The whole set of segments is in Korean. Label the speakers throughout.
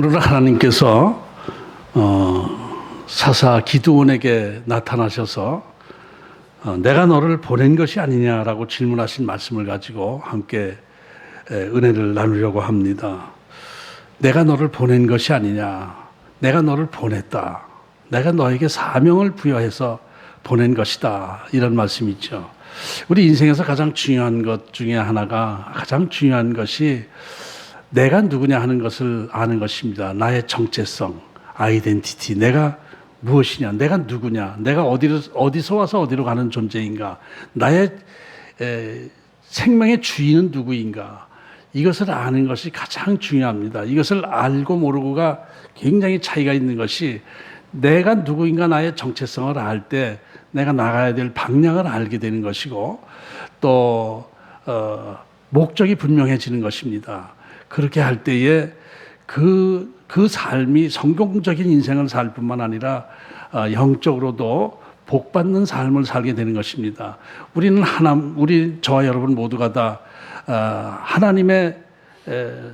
Speaker 1: 오늘은 하나님께서 사사 기드온에게 나타나셔서 내가 너를 보낸 것이 아니냐라고 질문하신 말씀을 가지고 함께 은혜를 나누려고 합니다. 내가 너를 보낸 것이 아니냐, 내가 너를 보냈다, 내가 너에게 사명을 부여해서 보낸 것이다, 이런 말씀이죠. 우리 인생에서 가장 중요한 것 중에 하나가, 가장 중요한 것이 내가 누구냐 하는 것을 아는 것입니다. 나의 정체성, 아이덴티티, 내가 무엇이냐, 내가 누구냐, 내가 어디서 와서 어디로 가는 존재인가, 나의 생명의 주인은 누구인가, 이것을 아는 것이 가장 중요합니다. 이것을 알고 모르고가 굉장히 차이가 있는 것이, 내가 누구인가 나의 정체성을 알 때 내가 나가야 될 방향을 알게 되는 것이고, 또 목적이 분명해지는 것입니다. 그렇게 할 때에 그 삶이 성공적인 인생을 살 뿐만 아니라 영적으로도 복받는 삶을 살게 되는 것입니다. 저와 여러분 모두가 다 하나님의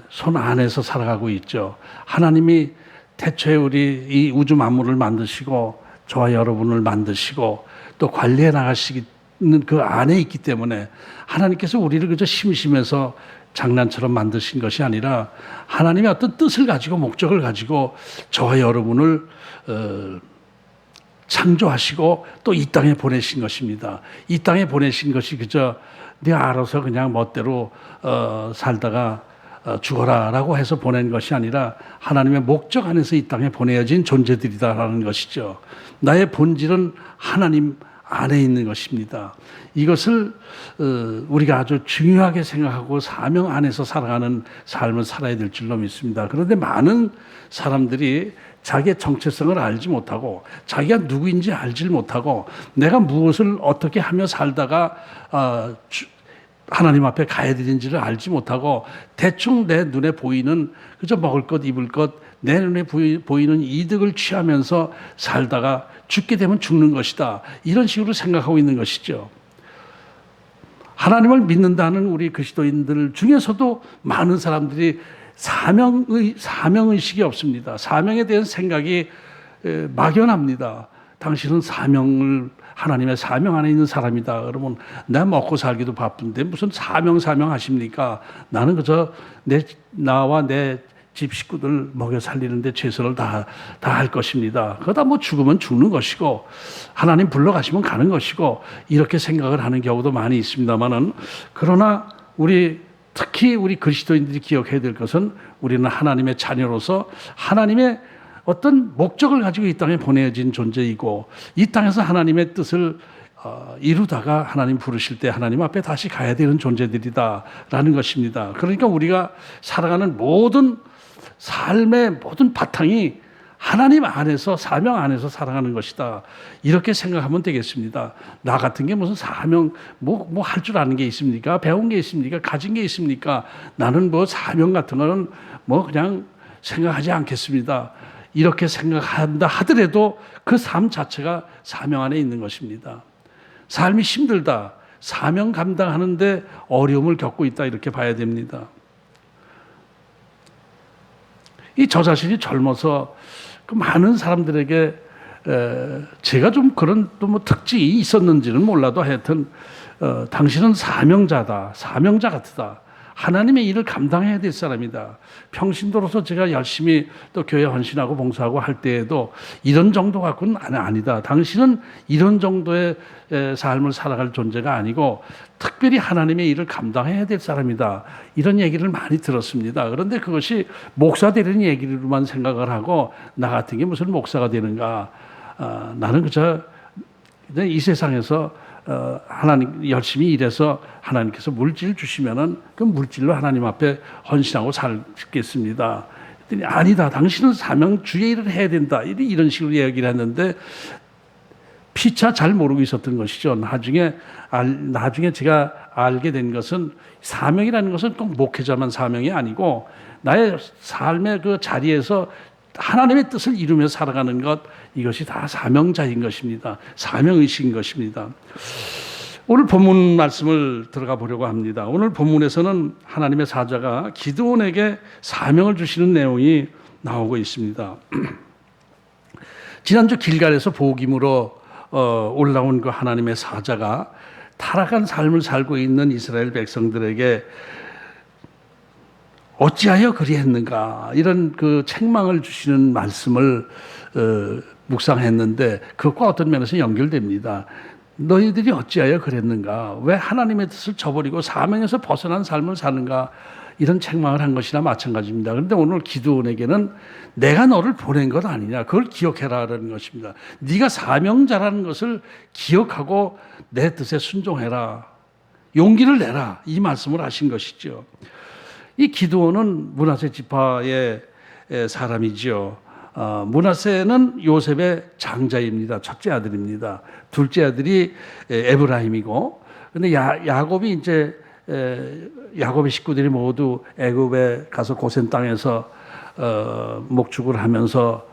Speaker 1: 손 안에서 살아가고 있죠. 하나님이 태초에 우리 이 우주 만물을 만드시고 저와 여러분을 만드시고 또 관리해 나가시는 그 안에 있기 때문에, 하나님께서 우리를 그저 심심해서 장난처럼 만드신 것이 아니라 하나님의 어떤 뜻을 가지고 목적을 가지고 저와 여러분을 창조하시고 또 이 땅에 보내신 것입니다. 이 땅에 보내신 것이 그저 네 알아서 그냥 멋대로 살다가 죽어라라고 해서 보낸 것이 아니라 하나님의 목적 안에서 이 땅에 보내어진 존재들이다라는 것이죠. 나의 본질은 하나님 안에 있는 것입니다. 이것을 우리가 아주 중요하게 생각하고 사명 안에서 살아가는 삶을 살아야 될 줄로 믿습니다. 그런데 많은 사람들이 자기의 정체성을 알지 못하고, 자기가 누구인지 알지 못하고, 내가 무엇을 어떻게 하며 살다가 하나님 앞에 가야 되는지를 알지 못하고, 대충 내 눈에 보이는 그저 먹을 것, 입을 것, 내 눈에 보이는 이득을 취하면서 살다가 죽게 되면 죽는 것이다, 이런 식으로 생각하고 있는 것이죠. 하나님을 믿는다는 우리 그리스도인들 중에서도 많은 사람들이 사명의식이 없습니다. 사명에 대한 생각이 막연합니다. 당신은 하나님의 사명 안에 있는 사람이다. 그러면 나 먹고 살기도 바쁜데 무슨 사명 하십니까? 나는 그저 나와 내 집 식구들 먹여 살리는데 최선을 다 할 것입니다. 그러다 뭐 죽으면 죽는 것이고, 하나님 불러가시면 가는 것이고, 이렇게 생각을 하는 경우도 많이 있습니다만은, 그러나 특히 우리 그리스도인들이 기억해야 될 것은, 우리는 하나님의 자녀로서 하나님의 어떤 목적을 가지고 이 땅에 보내진 존재이고, 이 땅에서 하나님의 뜻을 이루다가 하나님 부르실 때 하나님 앞에 다시 가야 되는 존재들이다라는 것입니다. 그러니까 우리가 살아가는 모든 삶의 모든 바탕이 하나님 안에서, 사명 안에서 살아가는 것이다, 이렇게 생각하면 되겠습니다. 나 같은 게 무슨 사명 뭐 할 줄 아는 게 있습니까? 배운 게 있습니까? 가진 게 있습니까? 나는 뭐 사명 같은 거는 뭐 그냥 생각하지 않겠습니다. 이렇게 생각한다 하더라도 그 삶 자체가 사명 안에 있는 것입니다. 삶이 힘들다, 사명 감당하는데 어려움을 겪고 있다, 이렇게 봐야 됩니다. 저 자신이 젊어서 그 많은 사람들에게 제가 좀 그런 또 뭐 특징이 있었는지는 몰라도 하여튼 당신은 사명자다, 사명자 같다, 하나님의 일을 감당해야 될 사람이다. 평신도로서 제가 열심히 또 교회 헌신하고 봉사하고 할 때에도 이런 정도 갖고는 아니다. 당신은 이런 정도의 삶을 살아갈 존재가 아니고 특별히 하나님의 일을 감당해야 될 사람이다. 이런 얘기를 많이 들었습니다. 그런데 그것이 목사 되는 얘기로만 생각을 하고, 나 같은 게 무슨 목사가 되는가. 나는 그저 이 세상에서 하나님 열심히 일해서 하나님께서 물질 주시면은 그 물질로 하나님 앞에 헌신하고 살겠습니다. 아니다, 당신은 사명 주의 일을 해야 된다, 이런 식으로 얘기를 했는데 피차 잘 모르고 있었던 것이죠. 나중에 제가 알게 된 것은, 사명이라는 것은 꼭 목회자만 사명이 아니고 나의 삶의 그 자리에서 하나님의 뜻을 이루며 살아가는 것, 이것이 다 사명자인 것입니다. 사명의식인 것입니다. 오늘 본문 말씀을 들어가 보려고 합니다. 오늘 본문에서는 하나님의 사자가 기드온에게 사명을 주시는 내용이 나오고 있습니다. 지난주 길갈에서 복임으로 올라온 그 하나님의 사자가 타락한 삶을 살고 있는 이스라엘 백성들에게 어찌하여 그리했는가 이런 그 책망을 주시는 말씀을 묵상했는데 그것과 어떤 면에서 연결됩니다. 너희들이 어찌하여 그랬는가? 왜 하나님의 뜻을 저버리고 사명에서 벗어난 삶을 사는가? 이런 책망을 한 것이나 마찬가지입니다. 그런데 오늘 기드온에게는 내가 너를 보낸 것 아니냐, 그걸 기억해라라는 것입니다. 네가 사명자라는 것을 기억하고 내 뜻에 순종해라, 용기를 내라, 이 말씀을 하신 것이죠. 이 기드온은 므낫세 지파의 사람이지요. 므낫세는 요셉의 장자입니다. 첫째 아들입니다. 둘째 아들이 에브라임이고, 근데 야곱이 이제 야곱의 식구들이 모두 애굽에 가서 고센 땅에서 목축을 하면서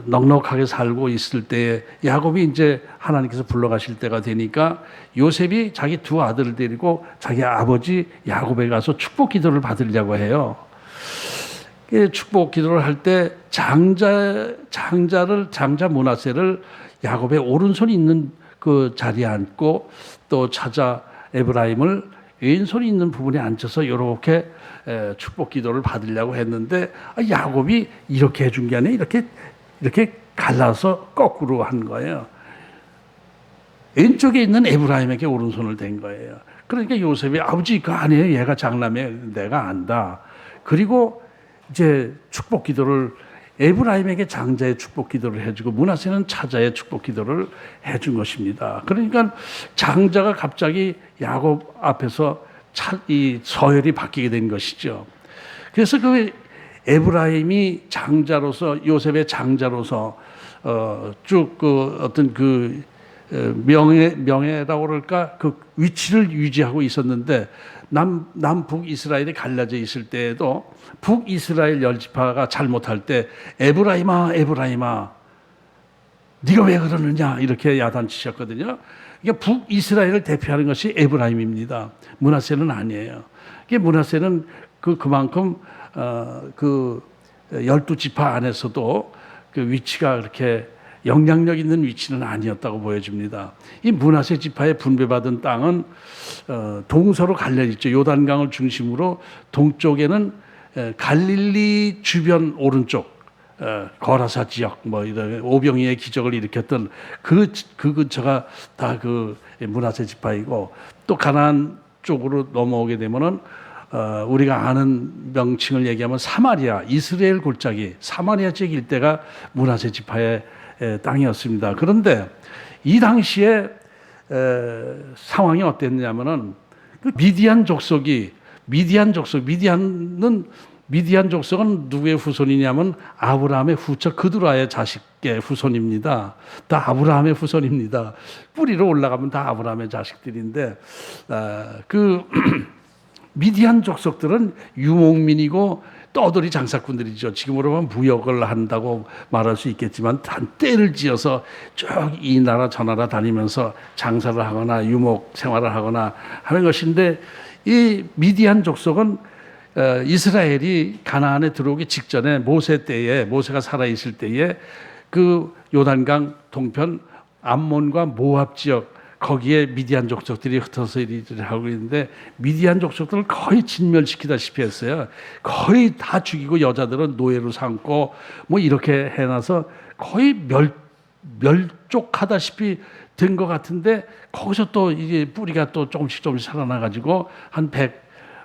Speaker 1: 넉넉하게 살고 있을 때에 야곱이 이제 하나님께서 불러가실 때가 되니까 요셉이 자기 두 아들을 데리고 자기 아버지 야곱에 가서 축복 기도를 받으려고 해요. 축복 기도를 할 때 장자 므낫세를 야곱의 오른손이 있는 그 자리에 앉고 또 찾아 에브라임을 왼손이 있는 부분에 앉혀서 이렇게 축복 기도를 받으려고 했는데 야곱이 이렇게 해준 게 아니라 이렇게 갈라서 거꾸로 한 거예요. 왼쪽에 있는 에브라임에게 오른손을 댄 거예요. 그러니까 요셉이 아버지 그거 아니에요. 얘가 장남이에요. 내가 안다. 그리고 이제 축복 기도를 에브라임에게 장자의 축복 기도를 해주고 므낫세는 차자의 축복 기도를 해준 것입니다. 그러니까 장자가 갑자기 야곱 앞에서 이 서열이 바뀌게 된 것이죠. 그래서 그 에브라임이 장자로서 요셉의 장자로서 쭉 그 어떤 그 명예라고 그럴까 그 위치를 유지하고 있었는데 남북 이스라엘이 갈라져 있을 때에도 북이스라엘 열지파가 잘못할 때 에브라임아 네가 왜 그러느냐 이렇게 야단치셨거든요. 이게 북이스라엘을 대표하는 것이 에브라임입니다. 므낫세는 아니에요. 이게 므낫세는 그만큼 그 12지파 안에서도 그 위치가 그렇게 영향력 있는 위치는 아니었다고 보여집니다. 이 므낫세 지파의 분배받은 땅은 동서로 갈려 있죠. 요단강을 중심으로 동쪽에는 갈릴리 주변 오른쪽 거라사 지역 뭐 이런 오병이의 기적을 일으켰던 그 근처가 다 그 므낫세 지파이고 또 가나안 쪽으로 넘어오게 되면은 우리가 아는 명칭을 얘기하면 사마리아 이스라엘 골짜기 사마리아 지역 일대가 므낫세 지파의 땅이었습니다. 그런데 이 당시에 상황이 어땠냐면은 그 미디안 족속은 누구의 후손이냐면 아브라함의 후처 그두라의 자식의 후손입니다. 다 아브라함의 후손입니다. 뿌리로 올라가면 다 아브라함의 자식들인데 그 미디안 족속들은 유목민이고 떠돌이 장사꾼들이죠. 지금으로 보면 무역을 한다고 말할 수 있겠지만 떼를 지어서 쭉 이 나라 저 나라 다니면서 장사를 하거나 유목 생활을 하거나 하는 것인데 이 미디안 족속은 이스라엘이 가나안에 들어오기 직전에 모세 때에 모세가 살아있을 때에 그 요단강 동편 암몬과 모압 지역 거기에 미디안 족속들이 흩어서 일을 하고 있는데 미디안 족속들을 거의 진멸시키다시피 했어요. 거의 다 죽이고 여자들은 노예로 삼고 뭐 이렇게 해놔서 거의 멸족하다시피 된 것 같은데 거기서 또 이게 뿌리가 또 조금씩 살아나가지고 한 100,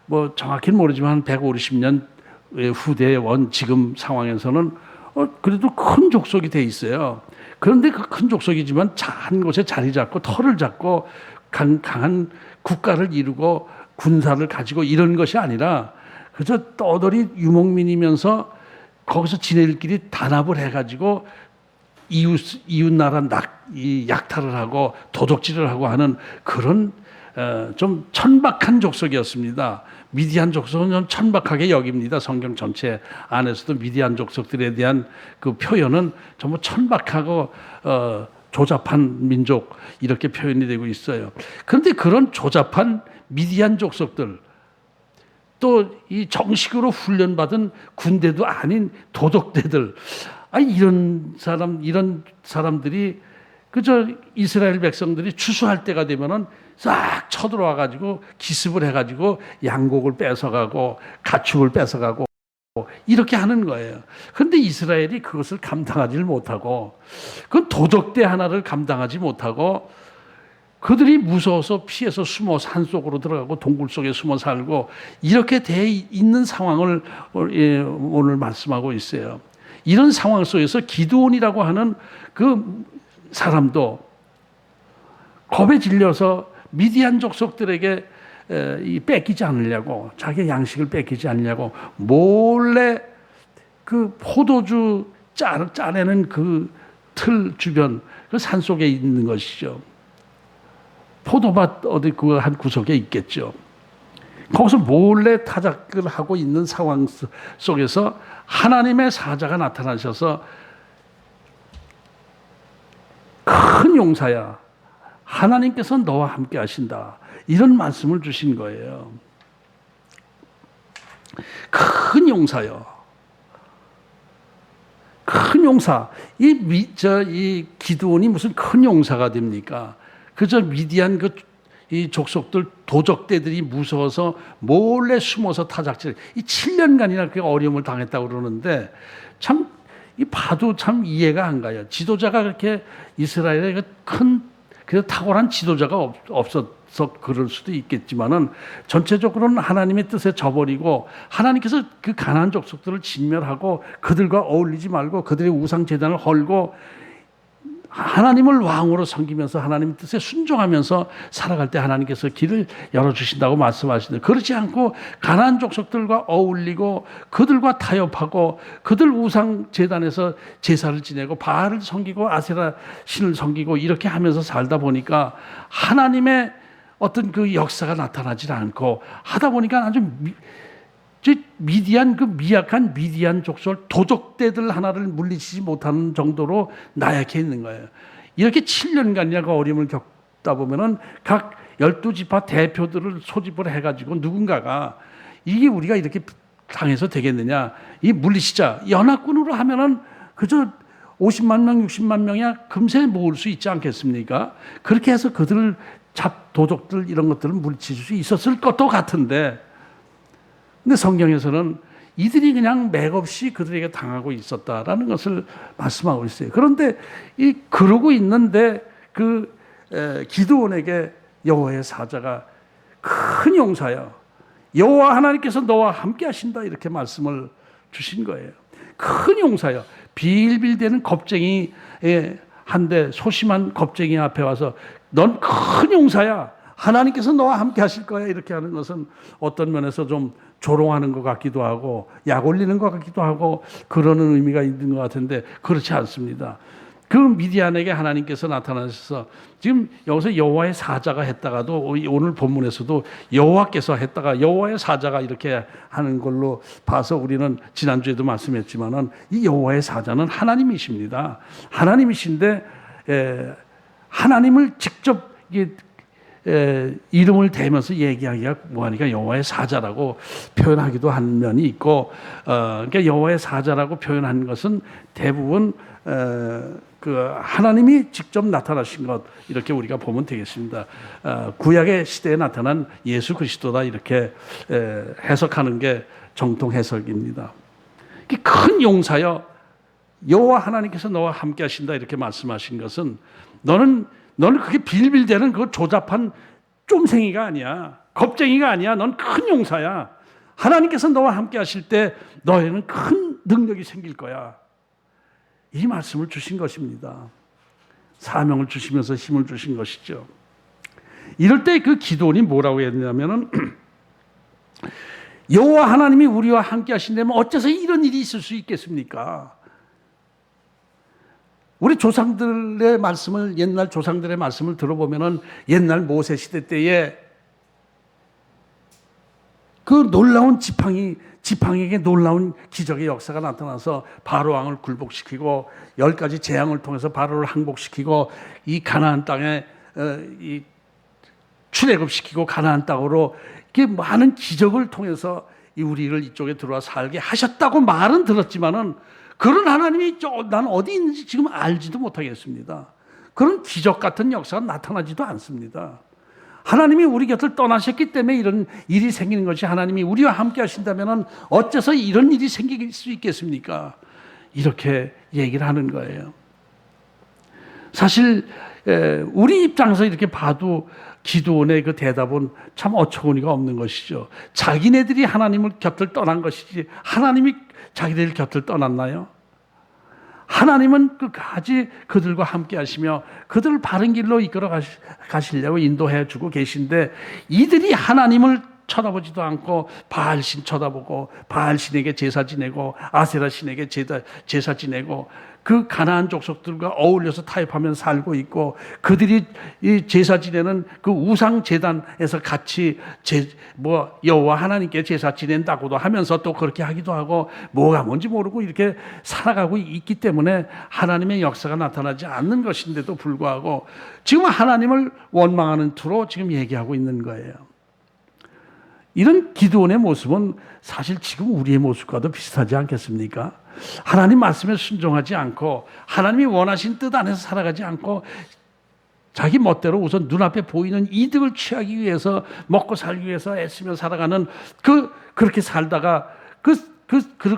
Speaker 1: 뭐 정확히는 모르지만 한 150년 후대에 원 지금 상황에서는 그래도 큰 족속이 돼 있어요. 그런데 그 큰 족속이지만 한 곳에 자리 잡고 털을 잡고 강한 국가를 이루고 군사를 가지고 이런 것이 아니라 그저 떠돌이 유목민이면서 거기서 지네들끼리 단합을 해가지고 이웃 나라 약탈을 하고 도적질을 하고 하는 그런 좀 천박한 족속이었습니다. 미디안 족속은 좀 천박하게 여깁니다. 성경 전체 안에서도 미디안 족속들에 대한 그 표현은 전부 천박하고 조잡한 민족 이렇게 표현이 되고 있어요. 그런데 그런 조잡한 미디안 족속들 또 이 정식으로 훈련받은 군대도 아닌 도적대들, 이런 사람들이 그저 이스라엘 백성들이 추수할 때가 되면은 싹 쳐들어와 가지고 기습을 해가지고 양곡을 뺏어가고 가축을 뺏어가고 이렇게 하는 거예요. 그런데 이스라엘이 그것을 감당하지를 못하고, 그 도적대 하나를 감당하지 못하고, 그들이 무서워서 피해서 숨어 산속으로 들어가고 동굴 속에 숨어 살고 이렇게 돼 있는 상황을 오늘 말씀하고 있어요. 이런 상황 속에서 기드온이라고 하는 그 사람도 겁에 질려서 미디안 족속들에게 뺏기지 않으려고, 자기의 양식을 뺏기지 않으려고 몰래 그 포도주 짜내는 그 틀 주변 그 산속에 있는 것이죠. 포도밭 어디 그 한 구석에 있겠죠. 거기서 몰래 타작을 하고 있는 상황 속에서 하나님의 사자가 나타나셔서 큰 용사야, 하나님께서 너와 함께 하신다, 이런 말씀을 주신 거예요. 큰 용사요. 큰 용사. 이 기드온이 무슨 큰 용사가 됩니까? 그저 미디안 이 족속들 도적대들이 무서워서 몰래 숨어서 타작질, 이 7년간이나 그 어려움을 당했다고 그러는데 참 이 봐도 참 이해가 안 가요. 지도자가 그렇게 이스라엘에 그래서 탁월한 지도자가 없어서 그럴 수도 있겠지만은 전체적으로는 하나님의 뜻에 져버리고 하나님께서 그 가나안 족속들을 진멸하고 그들과 어울리지 말고 그들의 우상 제단을 헐고 하나님을 왕으로 섬기면서 하나님의 뜻에 순종하면서 살아갈 때 하나님께서 길을 열어주신다고 말씀하시는데, 그렇지 않고 가나안 족속들과 어울리고 그들과 타협하고 그들 우상 제단에서 제사를 지내고 바알을 섬기고 아세라 신을 섬기고 이렇게 하면서 살다 보니까 하나님의 어떤 그 역사가 나타나지 않고 하다 보니까 아주 미디안, 그 미약한 미디안 족속 도적대들 하나를 물리치지 못하는 정도로 나약해 있는 거예요. 이렇게 7년간이나 어려움을 겪다 보면은 각 12지파 대표들을 소집을 해가지고 누군가가 이게 우리가 이렇게 당해서 되겠느냐, 이 물리치자. 연합군으로 하면은 그저 50만 명, 60만 명이야 금세 모을 수 있지 않겠습니까? 그렇게 해서 그들을 도적들 이런 것들을 물리칠 수 있었을 것도 같은데, 근데 성경에서는 이들이 그냥 맥없이 그들에게 당하고 있었다라는 것을 말씀하고 있어요. 그런데 그러고 있는데 기드온에게 여호와의 사자가 큰 용사여, 여호와 하나님께서 너와 함께 하신다, 이렇게 말씀을 주신 거예요. 큰 용사여. 빌빌대는 겁쟁이 한데 소심한 겁쟁이 앞에 와서 넌 큰 용사야, 하나님께서 너와 함께 하실 거야, 이렇게 하는 것은 어떤 면에서 좀 조롱하는 것 같기도 하고 약 올리는 것 같기도 하고 그러는 의미가 있는 것 같은데 그렇지 않습니다. 그 미디안에게 하나님께서 나타나셔서, 지금 여기서 여호와의 사자가 했다가도 오늘 본문에서도 여호와께서 했다가 여호와의 사자가 이렇게 하는 걸로 봐서 우리는 지난주에도 말씀했지만은 이 여호와의 사자는 하나님이십니다. 하나님이신데 하나님을 직접 이름을 대면서 얘기하기가 뭐하니까 여호와의 사자라고 표현하기도 한 면이 있고, 그러니까 여호와의 사자라고 표현한 것은 대부분 그 하나님이 직접 나타나신 것, 이렇게 우리가 보면 되겠습니다. 구약의 시대에 나타난 예수 그리스도다, 이렇게 해석하는 게 정통 해석입니다. 큰 용사여, 여호와 하나님께서 너와 함께 하신다, 이렇게 말씀하신 것은 너는 그게 빌빌대는 그 조잡한 쫌생이가 아니야, 겁쟁이가 아니야. 넌 큰 용사야. 하나님께서 너와 함께 하실 때 너에는 큰 능력이 생길 거야. 이 말씀을 주신 것입니다. 사명을 주시면서 힘을 주신 것이죠. 이럴 때 그 기도원이 뭐라고 했냐면은 여호와 하나님이 우리와 함께 하신다면 어째서 이런 일이 있을 수 있겠습니까? 우리 조상들의 말씀을, 옛날 조상들의 말씀을 들어보면은 옛날 모세 시대 때에 그 놀라운 지팡이에게 놀라운 기적의 역사가 나타나서 바로 왕을 굴복시키고 10가지 재앙을 통해서 바로를 항복시키고 이 가나안 땅에 출애굽시키고 가나안 땅으로 이렇게 많은 기적을 통해서 우리를 이쪽에 들어와 살게 하셨다고 말은 들었지만은 그런 하나님이 난 어디 있는지 지금 알지도 못하겠습니다. 그런 기적 같은 역사가 나타나지도 않습니다. 하나님이 우리 곁을 떠나셨기 때문에 이런 일이 생기는 것이, 하나님이 우리와 함께 하신다면 어째서 이런 일이 생길 수 있겠습니까? 이렇게 얘기를 하는 거예요. 사실 우리 입장에서 이렇게 봐도 기도원의 그 대답은 참 어처구니가 없는 것이죠. 자기네들이 하나님을 곁을 떠난 것이지 하나님이 자기들 곁을 떠났나요? 하나님은 끝까지 그들과 함께 하시며 그들을 바른 길로 이끌어 가시려고 인도해 주고 계신데, 이들이 하나님을 쳐다보지도 않고 바알신 쳐다보고 바알신에게 제사 지내고 아세라 신에게 제사 지내고 그 가나안 족속들과 어울려서 타협하며 살고 있고, 그들이 이 제사 지내는 그 우상 제단에서 같이 여호와 하나님께 제사 지낸다고도 하면서 또 그렇게 하기도 하고, 뭐가 뭔지 모르고 이렇게 살아가고 있기 때문에 하나님의 역사가 나타나지 않는 것인데도 불구하고 지금 하나님을 원망하는 투로 지금 얘기하고 있는 거예요. 이런 기드온의 모습은 사실 지금 우리의 모습과도 비슷하지 않겠습니까? 하나님 말씀에 순종하지 않고 하나님이 원하신 뜻 안에서 살아가지 않고 자기 멋대로 우선 눈앞에 보이는 이득을 취하기 위해서, 먹고 살기 위해서 애쓰며 살아가는 그렇게 살다가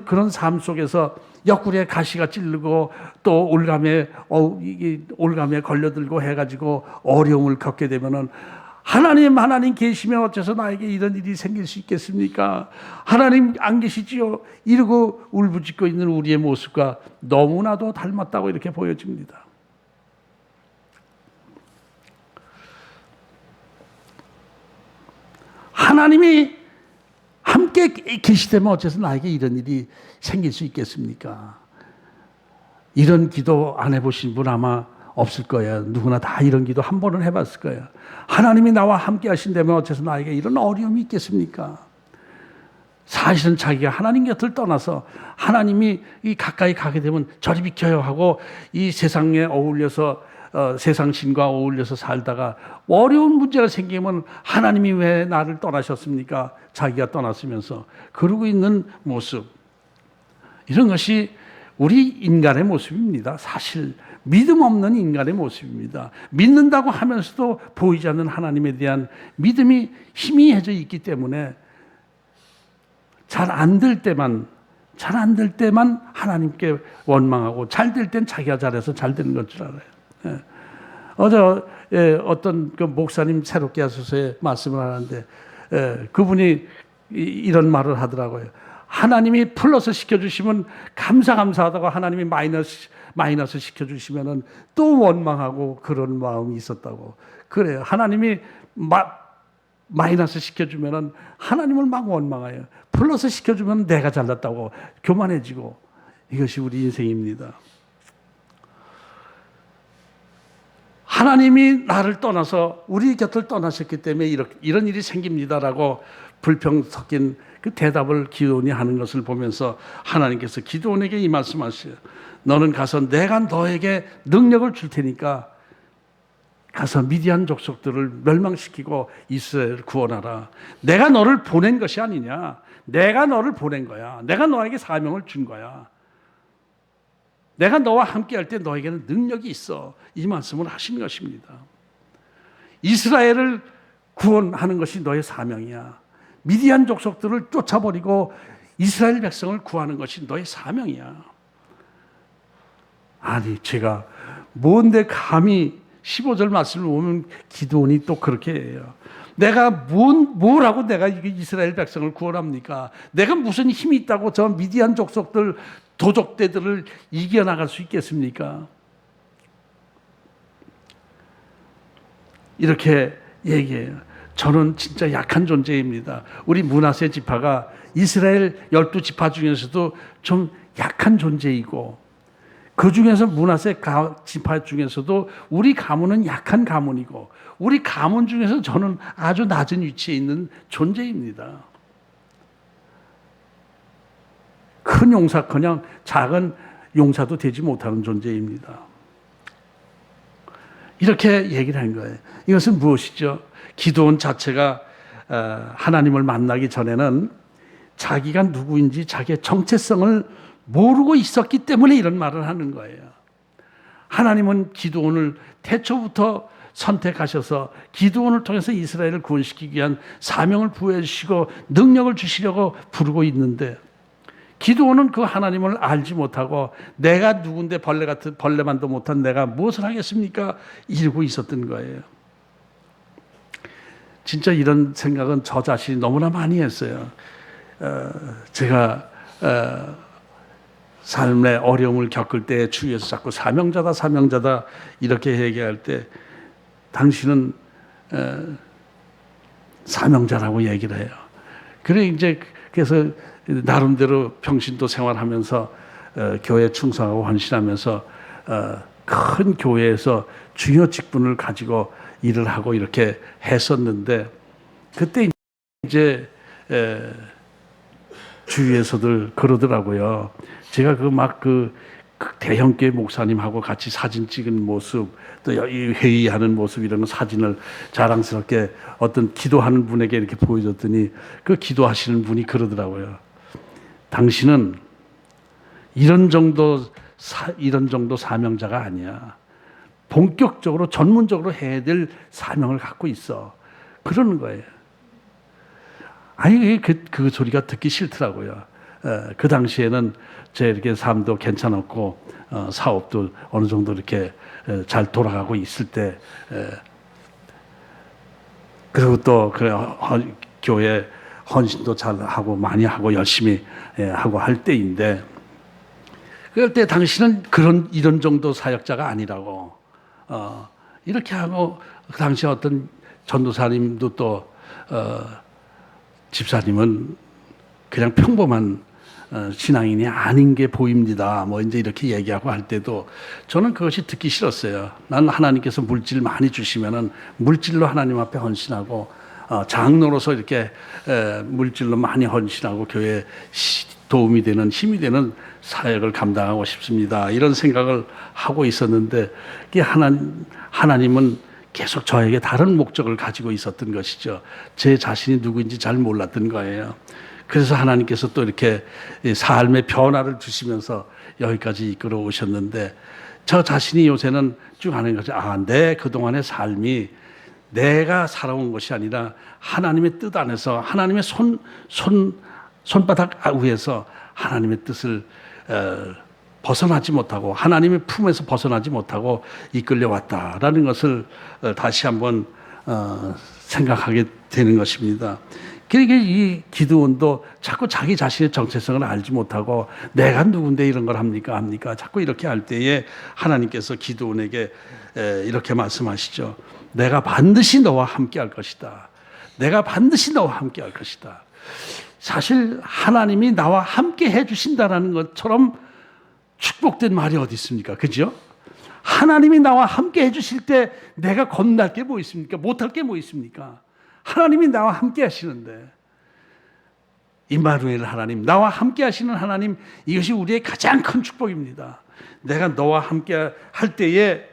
Speaker 1: 그런 삶 속에서 옆구리에 가시가 찌르고 또 올감에 걸려들고 해가지고 어려움을 겪게 되면은, 하나님 계시면 어째서 나에게 이런 일이 생길 수 있겠습니까? 하나님 안 계시지요? 이러고 울부짖고 있는 우리의 모습과 너무나도 닮았다고 이렇게 보여집니다. 하나님이 함께 계시다면 어째서 나에게 이런 일이 생길 수 있겠습니까? 이런 기도 안 해보신 분 아마 없을 거예요. 누구나 다 이런 기도 한 번은 해봤을 거예요. 하나님이 나와 함께 하신다면 어째서 나에게 이런 어려움이 있겠습니까? 사실은 자기가 하나님 곁을 떠나서 하나님이 가까이 가게 되면 저리 비켜요 하고 이 세상에 어울려서 세상 신과 어울려서 살다가 어려운 문제가 생기면 하나님이 왜 나를 떠나셨습니까? 자기가 떠났으면서 그러고 있는 모습, 이런 것이 우리 인간의 모습입니다. 사실 믿음 없는 인간의 모습입니다. 믿는다고 하면서도 보이지 않는 하나님에 대한 믿음이 희미해져 있기 때문에 잘 안 될 때만 하나님께 원망하고, 잘 될 땐 자기가 잘해서 잘 되는 것 줄 알아요. 어제 어떤 그 목사님 새롭게 하소서에 말씀을 하는데 그분이 이런 말을 하더라고요. 하나님이 플러스 시켜주시면 감사하다고 하나님이 마이너스 시켜주시면은 또 원망하고 그런 마음이 있었다고. 그래요. 하나님이 마이너스 시켜주면은 하나님을 막 원망해요. 플러스 시켜주면 내가 잘났다고 교만해지고, 이것이 우리 인생입니다. 하나님이 나를 떠나서 우리 곁을 떠나셨기 때문에 이런 일이 생깁니다라고 불평 섞인 그 대답을 기드온이 하는 것을 보면서 하나님께서 기드온에게 이 말씀하세요. 너는 가서 내가 너에게 능력을 줄 테니까 가서 미디안 족속들을 멸망시키고 이스라엘을 구원하라. 내가 너를 보낸 것이 아니냐. 내가 너를 보낸 거야. 내가 너에게 사명을 준 거야. 내가 너와 함께 할 때 너에게는 능력이 있어. 이 말씀을 하신 것입니다. 이스라엘을 구원하는 것이 너의 사명이야. 미디안 족속들을 쫓아버리고 이스라엘 백성을 구하는 것이 너의 사명이야. 아니, 제가 뭔데 감히 15절 말씀을 보면 기드온이 또 그렇게 해요. 내가 뭐라고 내가 이스라엘 백성을 구원합니까? 내가 무슨 힘이 있다고 저 미디안 족속들, 도적대들을 이겨나갈 수 있겠습니까? 이렇게 얘기해요. 저는 진짜 약한 존재입니다. 우리 므낫세 지파가 이스라엘 12지파 중에서도 좀 약한 존재이고, 그 중에서 므낫세 지파 중에서도 우리 가문은 약한 가문이고, 우리 가문 중에서 저는 아주 낮은 위치에 있는 존재입니다. 큰 용사커녕 작은 용사도 되지 못하는 존재입니다. 이렇게 얘기를 한 거예요. 이것은 무엇이죠? 기드온 자체가 하나님을 만나기 전에는 자기가 누구인지 자기의 정체성을 모르고 있었기 때문에 이런 말을 하는 거예요. 하나님은 기드온을 태초부터 선택하셔서 기드온을 통해서 이스라엘을 구원시키기 위한 사명을 부여해 주시고 능력을 주시려고 부르고 있는데, 기드온은 그 하나님을 알지 못하고 내가 누군데 벌레만도 못한 내가 무엇을 하겠습니까? 이러고 있었던 거예요. 진짜 이런 생각은 저 자신이 너무나 많이 했어요. 제가 삶의 어려움을 겪을 때 주위에서 자꾸 사명자다 사명자다 이렇게 얘기할 때 당신은 사명자라고 얘기를 해요. 그래서 나름대로 평신도 생활하면서 교회 충성하고 헌신하면서 큰 교회에서 중요 직분을 가지고 일을 하고 이렇게 했었는데, 그때 이제 주위에서들 그러더라고요. 제가 그 대형교회 목사님하고 같이 사진 찍은 모습, 또 회의하는 모습 이런 사진을 자랑스럽게 어떤 기도하는 분에게 이렇게 보여줬더니 그 기도하시는 분이 그러더라고요. 당신은 이런 정도 사명자가 아니야. 본격적으로 전문적으로 해야 될 사명을 갖고 있어. 그러는 거예요. 아니 그 소리가 듣기 싫더라고요. 그 당시에는 제 이렇게 삶도 괜찮았고 사업도 어느 정도 이렇게 잘 돌아가고 있을 때, 그리고 또 교회 헌신도 잘 하고 많이 하고 열심히 하고 할 때인데, 그럴 때 당신은 이런 정도 사역자가 아니라고 이렇게 하고, 그 당시 어떤 전도사님도 또 집사님은 그냥 평범한 신앙인이 아닌 게 보입니다. 뭐 이제 이렇게 얘기하고 할 때도 저는 그것이 듣기 싫었어요. 난 하나님께서 물질 많이 주시면은 물질로 하나님 앞에 헌신하고 장로로서 이렇게 물질로 많이 헌신하고 교회에 도움이 되는 힘이 되는 사역을 감당하고 싶습니다. 이런 생각을 하고 있었는데, 하나님은 계속 저에게 다른 목적을 가지고 있었던 것이죠. 제 자신이 누구인지 잘 몰랐던 거예요. 그래서 하나님께서 또 이렇게 삶의 변화를 주시면서 여기까지 이끌어 오셨는데, 저 자신이 요새는 쭉 하는 거죠. 내 그동안의 삶이 내가 살아온 것이 아니라 하나님의 뜻 안에서, 하나님의 손바닥 위에서 하나님의 뜻을 벗어나지 못하고 하나님의 품에서 벗어나지 못하고 이끌려 왔다라는 것을 다시 한번 생각하게 되는 것입니다. 그러니까 이 기드온도 자꾸 자기 자신의 정체성을 알지 못하고 내가 누군데 이런 걸 합니까? 자꾸 이렇게 할 때에 하나님께서 기드온에게 이렇게 말씀하시죠. 내가 반드시 너와 함께 할 것이다. 내가 반드시 너와 함께 할 것이다. 사실 하나님이 나와 함께 해주신다는 것처럼 축복된 말이 어디 있습니까? 그죠? 하나님이 나와 함께 해주실 때 내가 겁날 게 뭐 있습니까? 못할 게 뭐 있습니까? 하나님이 나와 함께 하시는데, 임마누엘 하나님, 나와 함께 하시는 하나님, 이것이 우리의 가장 큰 축복입니다. 내가 너와 함께 할 때에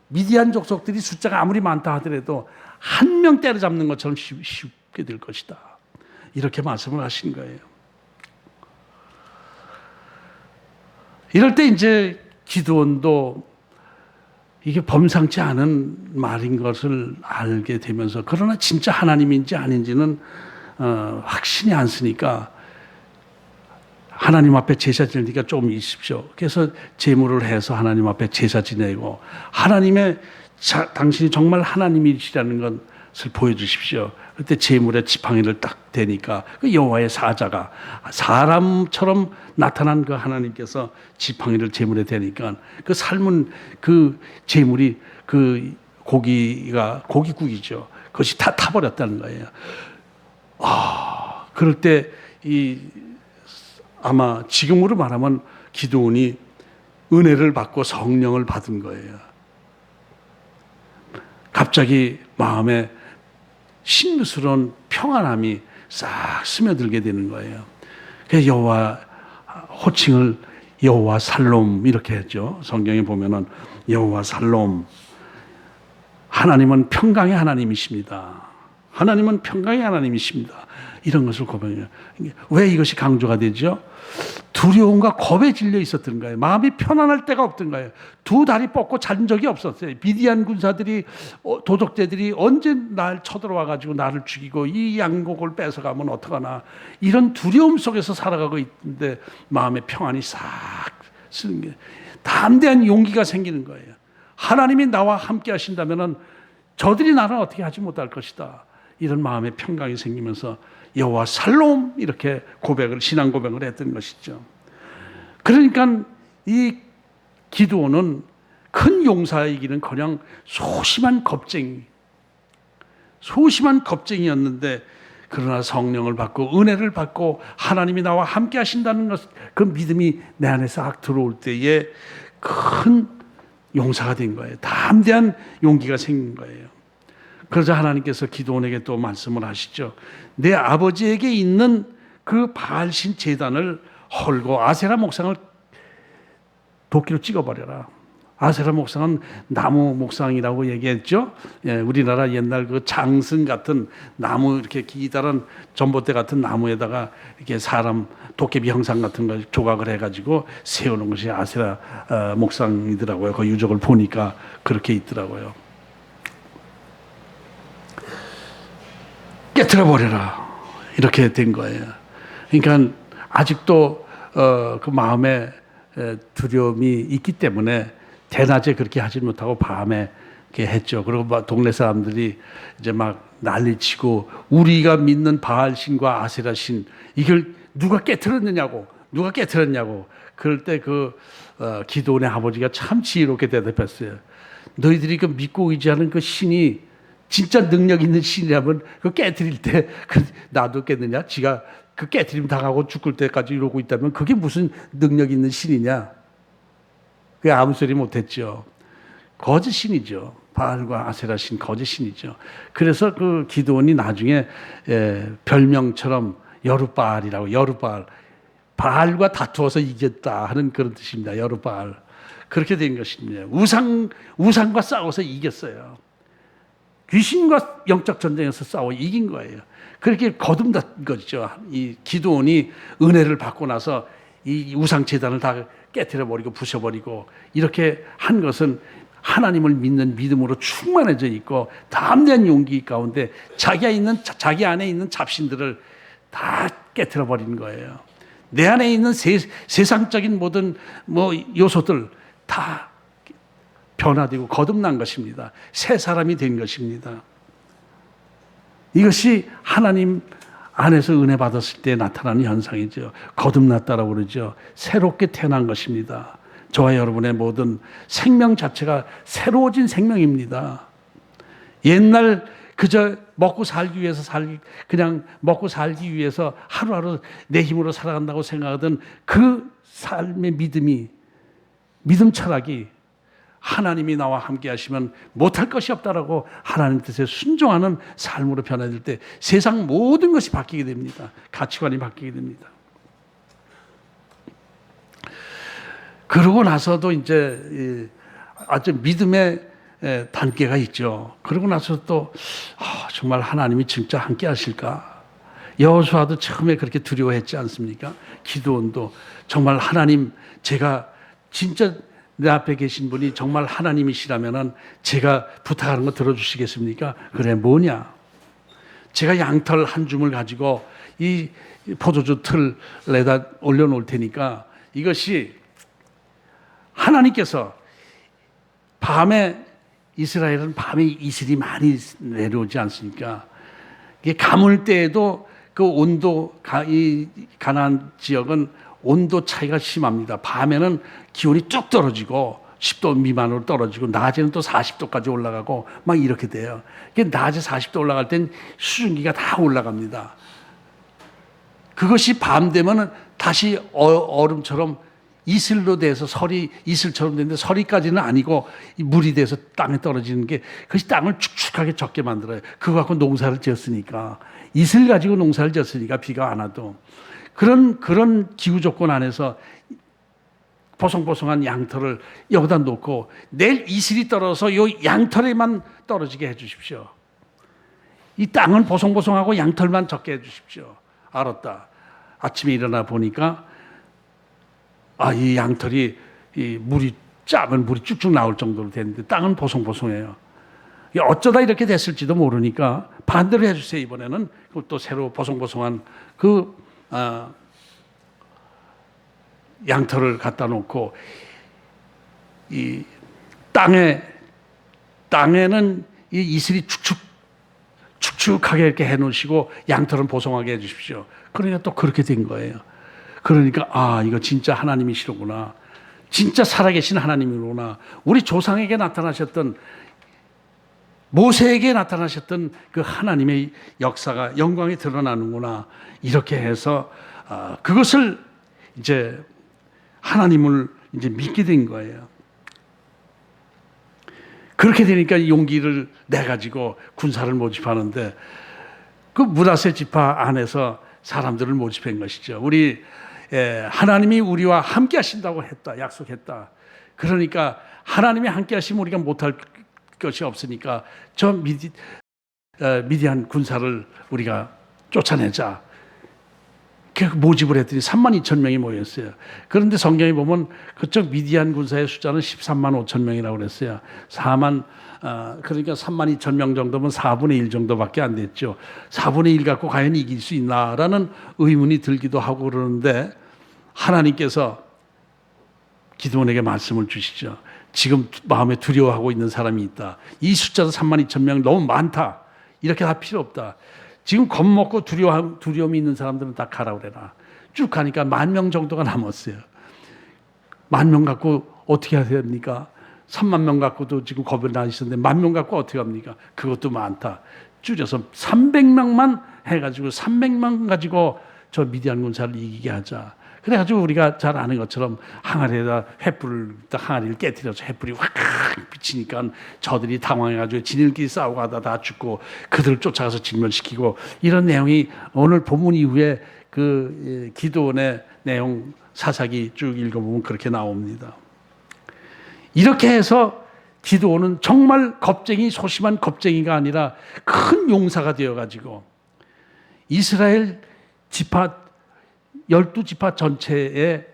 Speaker 1: 미디안 족속들이 숫자가 아무리 많다 하더라도 한 명 때려잡는 것처럼 쉽게 될 것이다. 이렇게 말씀을 하신 거예요. 이럴 때 이제 기드온도 이게 범상치 않은 말인 것을 알게 되면서, 그러나 진짜 하나님인지 아닌지는 확신이 안 쓰니까 하나님 앞에 제사 지내니까 좀 있으십시오. 그래서 제물을 해서 하나님 앞에 제사 지내고 당신이 정말 하나님이시라는 것을 보여주십시오. 그때 제물에 지팡이를 딱 대니까 그 여호와의 사자가 사람처럼 나타난 그 하나님께서 지팡이를 제물에 대니까 그 삶은 그 제물이 그 고기국이죠. 그것이 다 타버렸다는 거예요. 그럴 때 아마 지금으로 말하면 기드온이 은혜를 받고 성령을 받은 거예요. 갑자기 마음에 신비스러운 평안함이 싹 스며들게 되는 거예요. 그래서 여호와 호칭을 여호와 살롬 이렇게 했죠. 성경에 보면은 여호와 살롬, 하나님은 평강의 하나님이십니다. 하나님은 평강의 하나님이십니다. 이런 것을 고백해요. 왜 이것이 강조가 되죠? 두려움과 겁에 질려 있었던 거예요. 마음이 편안할 데가 없던 거예요. 두 다리 뻗고 잔 적이 없었어요. 미디안 군사들이, 도적대들이 언제 날 쳐들어와 가지고 나를 죽이고 이 양곡을 뺏어가면 어떡하나, 이런 두려움 속에서 살아가고 있는데 마음의 평안이 싹 쓰는 게, 담대한 용기가 생기는 거예요. 하나님이 나와 함께 하신다면은 저들이 나를 어떻게 하지 못할 것이다. 이런 마음의 평강이 생기면서 여호와 살롬, 이렇게 고백을, 신앙 고백을 했던 것이죠. 그러니까 이 기드온은 큰 용사이기는커녕 소심한 겁쟁이였는데, 그러나 성령을 받고 은혜를 받고 하나님이 나와 함께 하신다는 것, 그 믿음이 내 안에 싹 들어올 때에 큰 용사가 된 거예요. 담대한 용기가 생긴 거예요. 그러자 하나님께서 기드온에게 또 말씀을 하시죠. 내 아버지에게 있는 그 바알신 제단을 헐고 아세라 목상을 도끼로 찍어버려라. 아세라 목상은 나무 목상이라고 얘기했죠. 예, 우리나라 옛날 그 장승 같은 나무, 이렇게 기다란 전봇대 같은 나무에다가 이렇게 사람 도깨비 형상 같은 걸 조각을 해가지고 세우는 것이 아세라 목상이더라고요. 그 유적을 보니까 그렇게 있더라고요. 깨트려 버려라, 이렇게 된 거예요. 그러니까 아직도 그 마음에 두려움이 있기 때문에 대낮에 그렇게 하지 못하고 밤에 이렇게 했죠. 그리고 막 동네 사람들이 이제 막 난리치고, 우리가 믿는 바알신과 아세라신 이걸 누가 깨트렸느냐고. 그럴 때 기드온의 아버지가 참 지혜롭게 대답했어요. 너희들이 그 믿고 의지하는 그 신이 진짜 능력 있는 신이라면 그 깨트릴 때 놔뒀겠느냐? 지가 그 깨트림 당하고 죽을 때까지 이러고 있다면 그게 무슨 능력 있는 신이냐? 그게 아무 소리 못했죠. 거짓 신이죠. 바알과 아세라 신 거짓 신이죠. 그래서 그 기드온이 나중에 별명처럼 여룻바알이라고, 여룻바알, 바알과 다투어서 이겼다 하는 그런 뜻입니다. 여룻바알. 그렇게 된 것입니다. 우상과 싸워서 이겼어요. 귀신과 영적 전쟁에서 싸워 이긴 거예요. 그렇게 거듭난 거죠. 이 기드온이 은혜를 받고 나서 이 우상 제단을 다 깨트려 버리고 부셔버리고 이렇게 한 것은 하나님을 믿는 믿음으로 충만해져 있고 담대한 용기 가운데 자기 안에 있는 잡신들을 다 깨트려 버리는 거예요. 내 안에 있는 세상적인 모든 요소들 다 변화되고 거듭난 것입니다. 새 사람이 된 것입니다. 이것이 하나님 안에서 은혜 받았을 때 나타나는 현상이죠. 거듭났다라고 그러죠. 새롭게 태어난 것입니다. 저와 여러분의 모든 생명 자체가 새로워진 생명입니다. 옛날 그저 먹고 살기 위해서 하루하루 내 힘으로 살아간다고 생각하던 그 삶의 믿음 철학이 하나님이 나와 함께 하시면 못할 것이 없다라고 하나님 뜻에 순종하는 삶으로 변화될 때 세상 모든 것이 바뀌게 됩니다. 가치관이 바뀌게 됩니다. 그러고 나서도 이제 아주 믿음의 단계가 있죠. 그러고 나서 또 정말 하나님이 진짜 함께 하실까? 여호수아도 처음에 그렇게 두려워했지 않습니까? 기드온도 정말 하나님, 제가 진짜 내 앞에 계신 분이 정말 하나님이시라면은 제가 부탁하는 거 들어주시겠습니까? 그래, 뭐냐? 제가 양털 한 줌을 가지고 이 포도주 틀에다 올려놓을 테니까 이것이 하나님께서 이스라엘은 밤에 이슬이 많이 내려오지 않습니까? 이게 가물 때에도 그 온도, 이 가나안 지역은 온도 차이가 심합니다. 밤에는 기온이 쭉 떨어지고 10도 미만으로 떨어지고 낮에는 또 40도까지 올라가고 막 이렇게 돼요. 낮에 40도 올라갈 땐 수증기가 다 올라갑니다. 그것이 밤 되면 다시 얼음처럼 이슬로 돼서 설이 이슬처럼 되는데 설이까지는 아니고 물이 돼서 땅에 떨어지는 게 그것이 땅을 축축하게 젖게 만들어요. 그거 갖고 농사를 지었으니까, 이슬 가지고 농사를 지었으니까 비가 안 와도 그런 기후 조건 안에서 보송보송한 양털을 여기다 놓고 내일 이슬이 떨어져서 이 양털에만 떨어지게 해 주십시오. 이 땅은 보송보송하고 양털만 적게 해주십시오. 알았다. 아침에 일어나 보니까 이 양털이 이 물이 짜면 물이 쭉쭉 나올 정도로 됐는데 땅은 보송보송해요. 어쩌다 이렇게 됐을지도 모르니까 반대로 해주세요. 이번에는 또 새로 보송보송한 그 양털을 갖다 놓고 이 땅에는 이 이슬이 축축하게 이렇게 해놓으시고 양털은 보송하게 해주십시오. 그러니까 또 그렇게 된 거예요. 그러니까 이거 진짜 하나님이시로구나. 진짜 살아계신 하나님이로구나. 우리 조상에게 나타나셨던 모세에게 나타나셨던 그 하나님의 역사가 영광이 드러나는구나. 이렇게 해서 그것을 이제 하나님을 이제 믿게 된 거예요. 그렇게 되니까 용기를 내 가지고 군사를 모집하는데 그 므낫세 지파 안에서 사람들을 모집한 것이죠. 하나님이 우리와 함께 하신다고 했다. 약속했다. 그러니까 하나님이 함께 하시면 우리가 못할 것이 없으니까 저 미디안 군사를 우리가 쫓아내자. 모집을 했더니 32,000명이 모였어요. 그런데 성경에 보면 그쪽 미디안 군사의 숫자는 13만 5천 명이라고 그랬어요. 그러니까 32,000명 정도면 4분의 1 정도밖에 안 됐죠. 4분의 1 갖고 과연 이길 수 있나라는 의문이 들기도 하고 그러는데 하나님께서 기드온에게 말씀을 주시죠. 지금 마음에 두려워하고 있는 사람이 있다. 이 숫자도 32,000명 너무 많다. 이렇게 할 필요 없다. 지금 겁먹고 두려움이 있는 사람들은 다 가라 그래라. 쭉 가니까 10,000명 정도가 남았어요. 10,000명 갖고 어떻게 해야 됩니까? 3만 명 갖고도 지금 겁이 나시는데 10,000명 갖고 어떻게 합니까? 그것도 많다. 줄여서 300명만 해가지고 300명 가지고 저 미디안 군사를 이기게 하자. 그래가지고 우리가 잘 아는 것처럼 항아리에다 항아리를 깨뜨려서 횃불이 확 비치니까 저들이 당황해가지고 지들끼리 싸우고 하다 다 죽고 그들을 쫓아가서 진멸시키고 이런 내용이 오늘 본문 이후에 그 기드온의 내용 사사기 쭉 읽어보면 그렇게 나옵니다. 이렇게 해서 기드온은 정말 소심한 겁쟁이가 아니라 큰 용사가 되어가지고 이스라엘 지파 12지파 전체의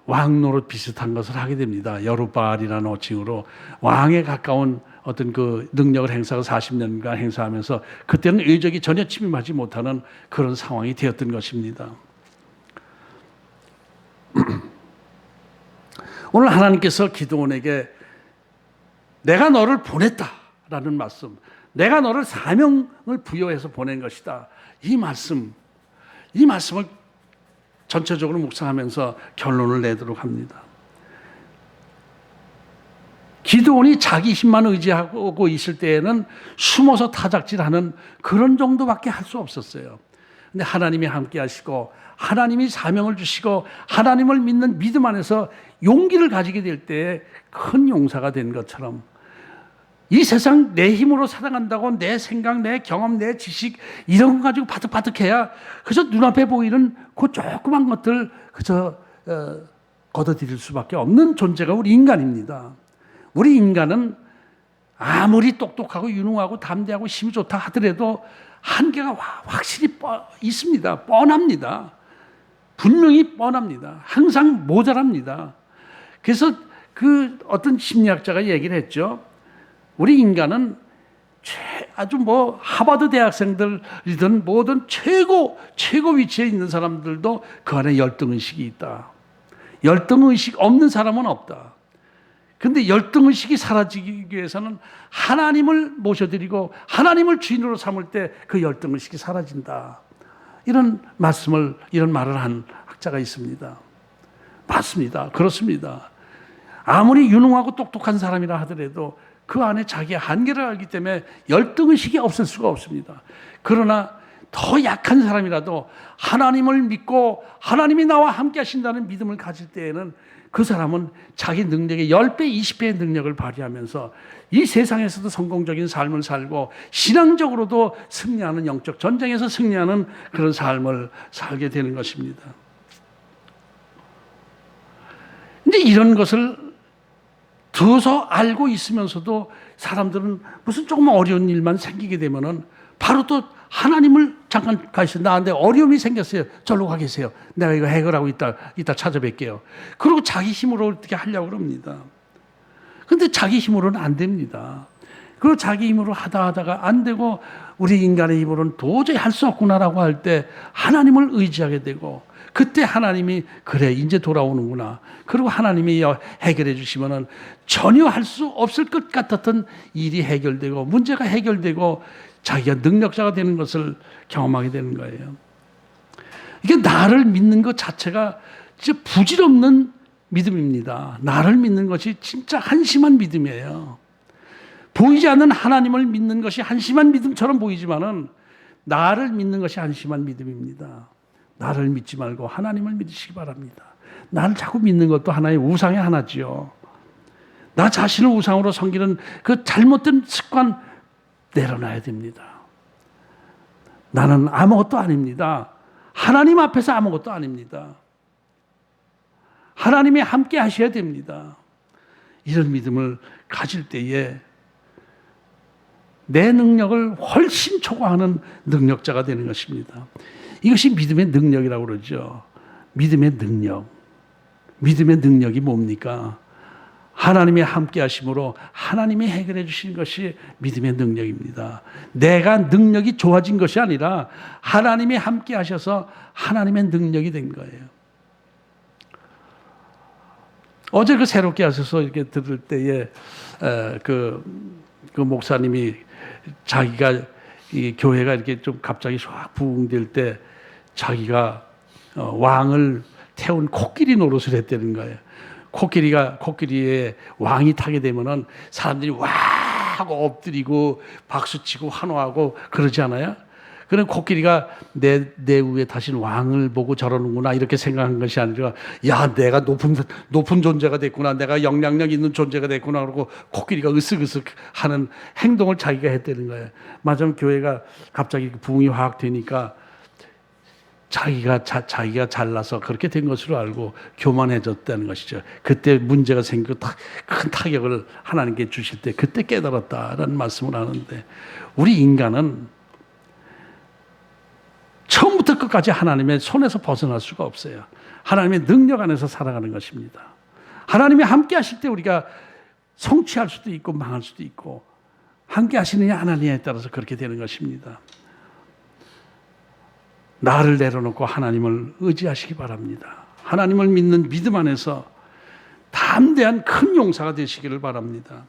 Speaker 1: 왕노릇 비슷한 것을 하게 됩니다. 여룻바알이라는 호칭으로 왕에 가까운 어떤 그 능력을 행사하고 40년간 행사하면서 그때는 의적이 전혀 침입하지 못하는 그런 상황이 되었던 것입니다. 오늘 하나님께서 기드온에게 내가 너를 보냈다라는 말씀, 내가 너를 사명을 부여해서 보낸 것이다. 이 말씀을 전체적으로 묵상하면서 결론을 내도록 합니다. 기드온이 자기 힘만 의지하고 있을 때에는 숨어서 타작질하는 그런 정도밖에 할 수 없었어요. 근데 하나님이 함께 하시고 하나님이 사명을 주시고 하나님을 믿는 믿음 안에서 용기를 가지게 될 때에 큰 용사가 된 것처럼 이 세상 내 힘으로 살아간다고 내 생각, 내 경험, 내 지식 이런 거 가지고 바득바득해야 그저 눈앞에 보이는 그 조그만 것들 그저 걷어들일 수밖에 없는 존재가 우리 인간입니다. 우리 인간은 아무리 똑똑하고 유능하고 담대하고 힘이 좋다 하더라도 한계가 확실히 있습니다. 뻔합니다. 분명히 뻔합니다. 항상 모자랍니다. 그래서 그 어떤 심리학자가 얘기를 했죠. 우리 인간은 아주 하버드 대학생들이든 뭐든 최고 위치에 있는 사람들도 그 안에 열등의식이 있다. 열등의식 없는 사람은 없다. 근데 열등의식이 사라지기 위해서는 하나님을 모셔드리고 하나님을 주인으로 삼을 때 그 열등의식이 사라진다. 이런 말을 한 학자가 있습니다. 맞습니다. 그렇습니다. 아무리 유능하고 똑똑한 사람이라 하더라도 그 안에 자기의 한계를 알기 때문에 열등의식이 없을 수가 없습니다. 그러나 더 약한 사람이라도 하나님을 믿고 하나님이 나와 함께 하신다는 믿음을 가질 때에는 그 사람은 자기 능력의 10배, 20배의 능력을 발휘하면서 이 세상에서도 성공적인 삶을 살고 신앙적으로도 승리하는 영적 전쟁에서 승리하는 그런 삶을 살게 되는 것입니다. 근데 이런 것을 두서 알고 있으면서도 사람들은 무슨 조금 어려운 일만 생기게 되면은 바로 또 하나님을 잠깐 가시죠. 나한테 어려움이 생겼어요. 절로 가 계세요. 내가 이거 해결하고 이따 찾아뵐게요. 그리고 자기 힘으로 어떻게 하려고 그럽니다. 근데 자기 힘으로는 안 됩니다. 그리고 자기 힘으로 하다가 안 되고 우리 인간의 힘으로는 도저히 할 수 없구나라고 할 때 하나님을 의지하게 되고 그때 하나님이 그래 이제 돌아오는구나. 그리고 하나님이 해결해 주시면은 전혀 할 수 없을 것 같았던 일이 해결되고 문제가 해결되고 자기가 능력자가 되는 것을 경험하게 되는 거예요. 이게 나를 믿는 것 자체가 진짜 부질없는 믿음입니다. 나를 믿는 것이 진짜 한심한 믿음이에요. 보이지 않는 하나님을 믿는 것이 한심한 믿음처럼 보이지만은 나를 믿는 것이 한심한 믿음입니다. 나를 믿지 말고 하나님을 믿으시기 바랍니다. 나를 자꾸 믿는 것도 하나의 우상의 하나지요. 나 자신을 우상으로 섬기는 그 잘못된 습관 내려놔야 됩니다. 나는 아무것도 아닙니다. 하나님 앞에서 아무것도 아닙니다. 하나님이 함께 하셔야 됩니다. 이런 믿음을 가질 때에 내 능력을 훨씬 초과하는 능력자가 되는 것입니다. 이것이 믿음의 능력이라고 그러죠. 믿음의 능력. 믿음의 능력이 뭡니까? 하나님이 함께 하심으로 하나님이 해결해 주시는 것이 믿음의 능력입니다. 내가 능력이 좋아진 것이 아니라 하나님이 함께 하셔서 하나님의 능력이 된 거예요. 어제 그 새롭게 하셔서 이렇게 들을 때에 그 목사님이 자기가 이 교회가 이렇게 좀 갑자기 확 부흥될 때 자기가 왕을 태운 코끼리 노릇을 했다는 거예요. 코끼리에 왕이 타게 되면은 사람들이 와 하고 엎드리고 박수치고 환호하고 그러지 않아요? 그런 코끼리가 내 위에 타신 왕을 보고 저러는구나 이렇게 생각한 것이 아니라 야 내가 높은 존재가 됐구나, 내가 영향력 있는 존재가 됐구나 그러고 코끼리가 으쓱으쓱 하는 행동을 자기가 했다는 거예요. 맞으면 교회가 갑자기 부흥이 확 되니까 자기가 잘나서 그렇게 된 것으로 알고 교만해졌다는 것이죠. 그때 문제가 생기고 큰 타격을 하나님께 주실 때 그때 깨달았다라는 말씀을 하는데, 우리 인간은 처음부터 끝까지 하나님의 손에서 벗어날 수가 없어요. 하나님의 능력 안에서 살아가는 것입니다. 하나님이 함께 하실 때 우리가 성취할 수도 있고 망할 수도 있고, 함께 하시느냐 안 하느냐에 따라서 그렇게 되는 것입니다. 나를 내려놓고 하나님을 의지하시기 바랍니다. 하나님을 믿는 믿음 안에서 담대한 큰 용사가 되시기를 바랍니다.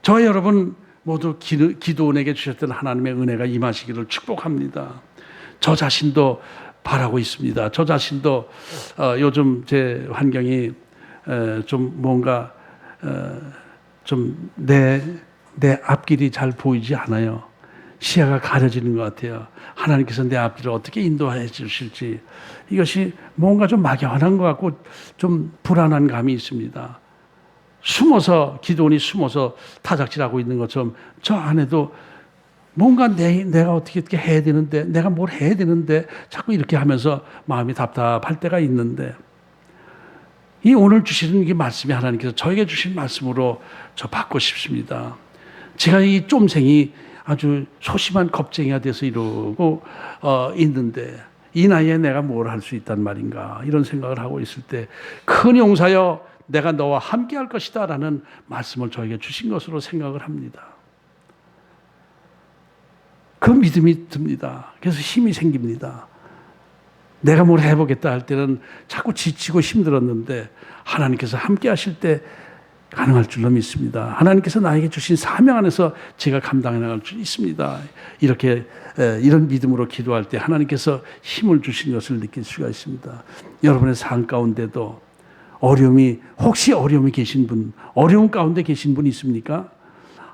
Speaker 1: 저희 여러분 모두 기도원에게 주셨던 하나님의 은혜가 임하시기를 축복합니다. 저 자신도 바라고 있습니다. 저 자신도 요즘 제 환경이 좀 뭔가 좀 내 앞길이 잘 보이지 않아요. 시야가 가려지는 것 같아요. 하나님께서 내 앞길을 어떻게 인도해 주실지, 이것이 뭔가 좀 막연한 것 같고 좀 불안한 감이 있습니다. 기도원이 숨어서 타작질하고 있는 것처럼 저 안에도 뭔가 내가 어떻게 해야 되는데, 내가 뭘 해야 되는데 자꾸 이렇게 하면서 마음이 답답할 때가 있는데, 이 오늘 주시는 이 말씀이 하나님께서 저에게 주신 말씀으로 저 받고 싶습니다. 제가 이 쫌생이 아주 소심한 겁쟁이가 돼서 이러고 있는데 이 나이에 내가 뭘 할 수 있단 말인가, 이런 생각을 하고 있을 때 큰 용사여 내가 너와 함께 할 것이다 라는 말씀을 저에게 주신 것으로 생각을 합니다. 그 믿음이 듭니다. 그래서 힘이 생깁니다. 내가 뭘 해보겠다 할 때는 자꾸 지치고 힘들었는데 하나님께서 함께 하실 때 가능할 줄로 믿습니다. 하나님께서 나에게 주신 사명 안에서 제가 감당해 나갈 줄 있습니다. 이런 믿음으로 기도할 때 하나님께서 힘을 주신 것을 느낄 수가 있습니다. 여러분의 삶 가운데도 혹시 어려움이 계신 분, 어려움 가운데 계신 분 있습니까?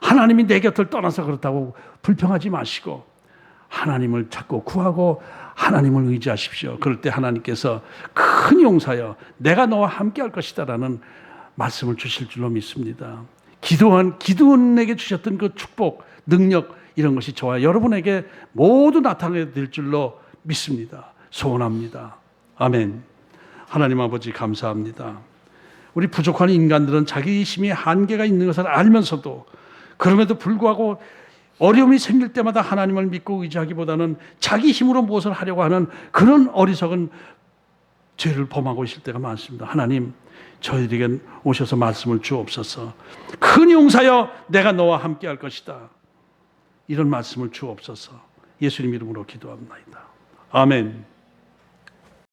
Speaker 1: 하나님이 내 곁을 떠나서 그렇다고 불평하지 마시고 하나님을 찾고 구하고 하나님을 의지하십시오. 그럴 때 하나님께서 큰 용사여 내가 너와 함께 할 것이다 라는 말씀을 주실 줄로 믿습니다. 기도원에게 주셨던 그 축복, 능력, 이런 것이 저와 여러분에게 모두 나타나게 될 줄로 믿습니다. 소원합니다. 아멘. 하나님 아버지 감사합니다. 우리 부족한 인간들은 자기 힘이 한계가 있는 것을 알면서도 그럼에도 불구하고 어려움이 생길 때마다 하나님을 믿고 의지하기보다는 자기 힘으로 무엇을 하려고 하는 그런 어리석은 죄를 범하고 있을 때가 많습니다. 하나님, 저희들에게 오셔서 말씀을 주옵소서. 큰 용사여, 내가 너와 함께 할 것이다. 이런 말씀을 주옵소서. 예수님 이름으로 기도합니다. 아멘.